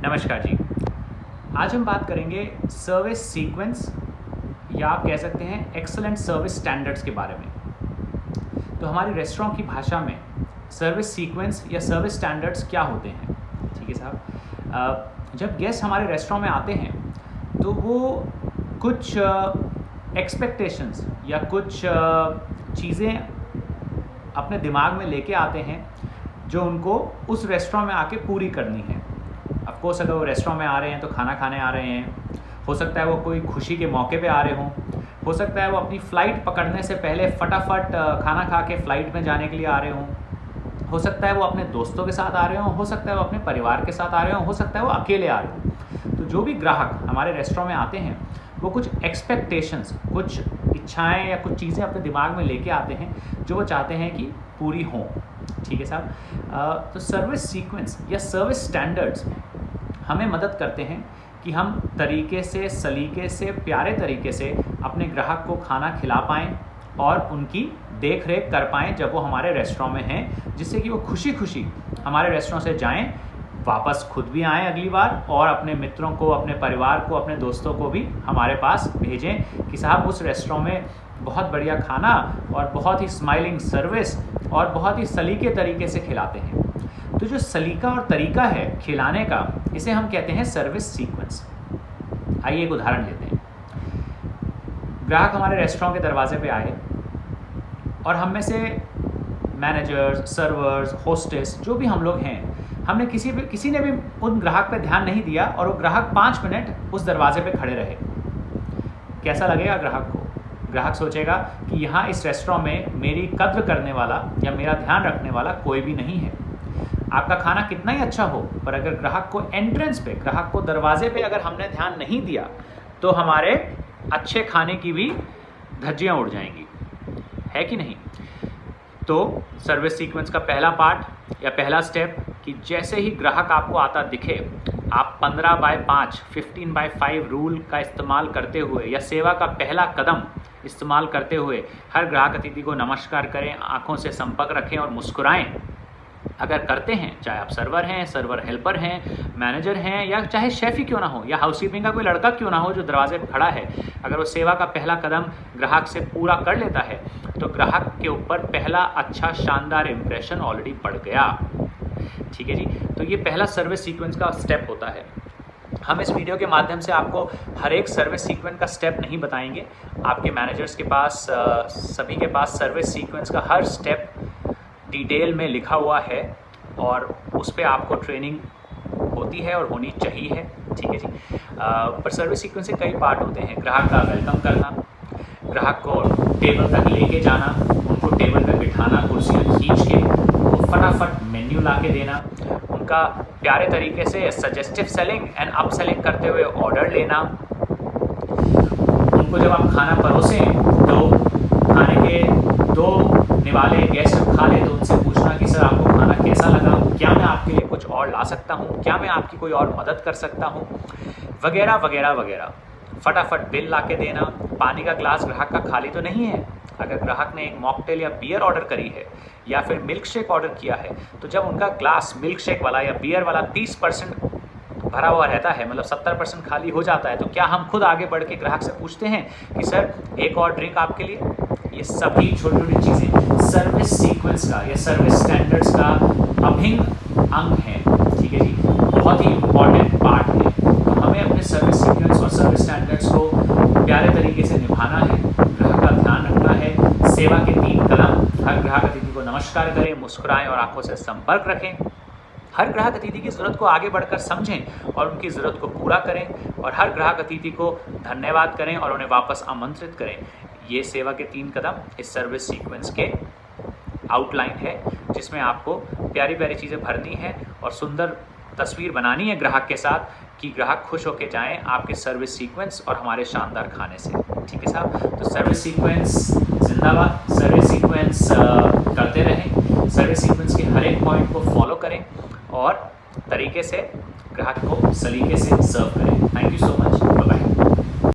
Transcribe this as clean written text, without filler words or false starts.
नमस्कार जी। आज हम बात करेंगे सर्विस सीक्वेंस या आप कह सकते हैं एक्सीलेंट सर्विस स्टैंडर्ड्स के बारे में। तो हमारी रेस्टोरेंट की भाषा में सर्विस सीक्वेंस या सर्विस स्टैंडर्ड्स क्या होते हैं? ठीक है साहब, जब गेस्ट हमारे रेस्टोरेंट में आते हैं तो वो कुछ एक्सपेक्टेशंस या कुछ चीज़ें अपने दिमाग में लेके आते हैं जो उनको उस रेस्टोरेंट में आके पूरी करनी है। ऑफ कोर्स अगर वो रेस्टोरेंट में आ रहे हैं तो खाना खाने आ रहे हैं, हो सकता है वो कोई खुशी के मौके पे आ रहे हों, हो सकता है वो अपनी फ़्लाइट पकड़ने से पहले फटाफट खाना खा के फ़्लाइट में जाने के लिए आ रहे हों, हो सकता है वो अपने दोस्तों के साथ आ रहे हों, हो सकता है वो अपने परिवार के साथ आ रहे हों, हो सकता है वो अकेले आ रहे हों। तो जो भी ग्राहक हमारे रेस्टोरेंट में आते हैं वो कुछ एक्सपेक्टेशंस, कुछ इच्छाएँ या कुछ चीज़ें अपने दिमाग में लेके आते हैं जो वो चाहते हैं कि पूरी हों। ठीक है साहब। तो सर्विस सीक्वेंस या सर्विस स्टैंडर्ड्स हमें मदद करते हैं कि हम तरीके से, सलीके से, प्यारे तरीके से अपने ग्राहक को खाना खिला पाएँ और उनकी देख रेख कर पाएँ जब वो हमारे रेस्टोरेंट में हैं, जिससे कि वो खुशी खुशी हमारे रेस्टोरेंट से जाएँ, वापस खुद भी आएँ अगली बार और अपने मित्रों को, अपने परिवार को, अपने दोस्तों को भी हमारे पास भेजें कि साहब उस रेस्टोरेंट में बहुत बढ़िया खाना और बहुत ही स्माइलिंग सर्विस और बहुत ही सलीके तरीके से खिलाते हैं। तो जो सलीका और तरीका है खिलाने का, इसे हम कहते हैं सर्विस सीक्वेंस। आइए एक उदाहरण लेते हैं। ग्राहक हमारे रेस्टोरेंट के दरवाजे पे आए और हम में से मैनेजर्स, सर्वर्स, होस्टेस जो भी हम लोग हैं, हमने किसी ने भी उन ग्राहक पे ध्यान नहीं दिया और वो ग्राहक 5 मिनट उस दरवाजे पे खड़े रहे। कैसा लगेगा ग्राहक को? ग्राहक सोचेगा कि यहाँ इस रेस्टोरेंट में मेरी कद्र करने वाला या मेरा ध्यान रखने वाला कोई भी नहीं है। आपका खाना कितना ही अच्छा हो, पर अगर ग्राहक को एंट्रेंस पे, ग्राहक को दरवाजे पे अगर हमने ध्यान नहीं दिया तो हमारे अच्छे खाने की भी धज्जियाँ उड़ जाएंगी, है कि नहीं? तो सर्विस सीक्वेंस का पहला पार्ट या पहला स्टेप कि जैसे ही ग्राहक आपको आता दिखे, आप 15/5, 15/5 रूल का इस्तेमाल करते हुए या सेवा का पहला कदम इस्तेमाल करते हुए हर ग्राहक अतिथि को नमस्कार करें, आंखों से संपर्क रखें और मुस्कुराएं। अगर करते हैं, चाहे आप सर्वर हैं, सर्वर हेल्पर हैं, मैनेजर हैं या चाहे शेफ़ ही क्यों ना हो या हाउसकीपिंग का कोई लड़का क्यों ना हो जो दरवाजे पर खड़ा है, अगर वो सेवा का पहला कदम ग्राहक से पूरा कर लेता है तो ग्राहक के ऊपर पहला अच्छा शानदार इम्प्रेशन ऑलरेडी पड़ गया। ठीक है जी। तो ये पहला सर्विस सीक्वेंस का स्टेप होता है। हम इस वीडियो के माध्यम से आपको हर एक सर्विस सीक्वेंस का स्टेप नहीं बताएंगे। आपके मैनेजर्स के पास, सभी के पास सर्विस सीक्वेंस का हर स्टेप डिटेल में लिखा हुआ है और उस पर आपको ट्रेनिंग होती है और होनी चाहिए। ठीक है जी। पर सर्विस सीक्वेंस के कई पार्ट होते हैं। ग्राहक का वेलकम करना, ग्राहक को टेबल तक लेके जाना, उनको टेबल पे बिठाना, कुर्सियाँ खींच के उनको फटाफट मेन्यू ला के देना, उनका प्यारे तरीके से suggestive selling and up selling करते हुए ऑर्डर लेना, उनको जब आप खाना परोसें तो खाने के 2 निवाले गेस्ट खा ले तो उनसे पूछना कि सर आपको खाना कैसा लगा, क्या मैं आपके लिए कुछ और ला सकता हूँ, क्या मैं आपकी कोई और मदद कर सकता हूँ, वगैरह वगैरह वगैरह। फटाफट बिल ला के देना। पानी का ग्लास ग्राहक का खाली तो नहीं है। अगर ग्राहक ने एक मॉकटेल या बियर ऑर्डर करी है या फिर मिल्क शेक ऑर्डर किया है, तो जब उनका ग्लास मिल्क शेक वाला या बियर वाला 30% भरा हुआ रहता है, मतलब 70% खाली हो जाता है, तो क्या हम खुद आगे बढ़ के ग्राहक से पूछते हैं कि सर एक और ड्रिंक आपके लिए? ये सभी छोटी छोटी चीज़ें सर्विस सीक्वेंस का या सर्विस स्टैंडर्ड्स का अभिन्न अंग है। ठीक है जी, बहुत ही इम्पॉर्टेंट पार्ट है। तो हमें अपने सर्विस सीक्वेंस और सर्विस स्टैंडर्ड्स को प्यारे तरीके से निभाना है, ग्राहक का ध्यान रखना है। सेवा के 3 कदम: हर ग्राहक अतिथि को नमस्कार करें, मुस्कुराएं और आंखों से संपर्क रखें। हर ग्राहक अतिथि की ज़रूरत को आगे बढ़कर समझें और उनकी ज़रूरत को पूरा करें, और हर ग्राहक अतिथि को धन्यवाद करें और उन्हें वापस आमंत्रित करें। ये सेवा के 3 कदम इस सर्विस सीक्वेंस के आउटलाइन है, जिसमें आपको प्यारी प्यारी चीज़ें भरनी है और सुंदर तस्वीर बनानी है ग्राहक के साथ कि ग्राहक खुश होकर जाएं आपके सर्विस सीक्वेंस और हमारे शानदार खाने से। ठीक है साहब। तो सर्विस सीक्वेंस जिंदाबाद। सर्विस सीक्वेंस करते रहें, सर्विस सीक्वेंस के हर एक पॉइंट को फॉलो करें और तरीके से ग्राहक को सलीके से सर्व करें। Thank you so much. Bye.